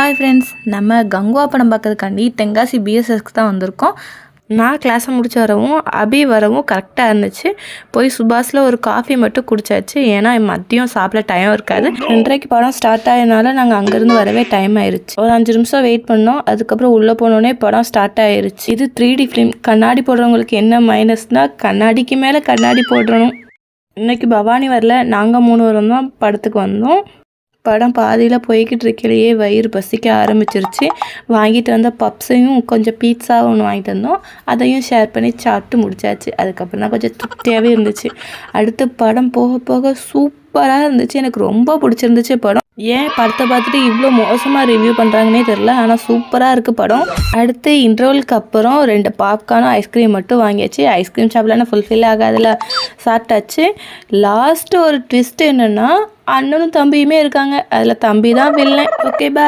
Hi friends, நம்ம கங்குவா படம் பார்க்கறதுக்காண்டி தென்காசி பிஎஸ்எஸ்க்கு தான் வந்திருக்கோம். நான் கிளாஸை முடிச்சு வரவும் அபி வரவும் கரெக்டாக இருந்துச்சு. போய் சுபாஷில் ஒரு காஃபி மட்டும் குடிச்சாச்சு. ஏன்னா மதியம் சாப்பிட டைம் இருக்காது. 2:30 படம் ஸ்டார்ட் ஆகினால நாங்கள் அங்கேருந்து வரவே டைம் ஆயிடுச்சு. ஒரு 5 நிமிஷம் வெயிட் பண்ணோம். அதுக்கப்புறம் உள்ளே போனோடனே படம் ஸ்டார்ட் ஆயிடுச்சு. இது 3D ஃபிலிம். கண்ணாடி போடுறவங்களுக்கு என்ன மைனஸ்னால் கண்ணாடிக்கு மேலே கண்ணாடி போடணும். இன்றைக்கி பவானி வரல. நாங்கள் 3 பேரும் தான் படத்துக்கு வந்தோம். படம் பாதியில் போய்கிட்டு இருக்கையிலேயே வயிறு பசிக்க ஆரம்பிச்சிருச்சு. வாங்கிட்டு வந்த பப்ஸையும் கொஞ்சம் பீட்சாவும் ஒன்று வாங்கிட்டு வந்தோம். அதையும் ஷேர் பண்ணி சாப்பிட்டு முடிச்சாச்சு. அதுக்கப்புறம் தான் கொஞ்சம் திருப்தியாகவே இருந்துச்சு. அடுத்து படம் போக போக சூப்பராக இருந்துச்சு. எனக்கு ரொம்ப பிடிச்சிருந்துச்சு படம். ஏன் படத்தை பார்த்துட்டு இவ்வளோ மோசமாக ரிவ்யூ பண்ணுறாங்கன்னே தெரில. ஆனால் சூப்பராக இருக்குது படம். அடுத்து இன்டர்வலுக்கு அப்புறம் 2 பாப்கார்னும் ஐஸ்கிரீம் மட்டும் வாங்கியாச்சு. ஐஸ்கிரீம் சாப்பிட்லான்னா ஃபுல்ஃபில் ஆகாதில் சாப்பிட்டாச்சு. லாஸ்ட்டு ஒரு ட்விஸ்ட் என்னென்னா அண்ணனும் தம்பியுமே இருக்காங்க. அதில் தம்பி தான் வில்லன். ஓகே, பாய்.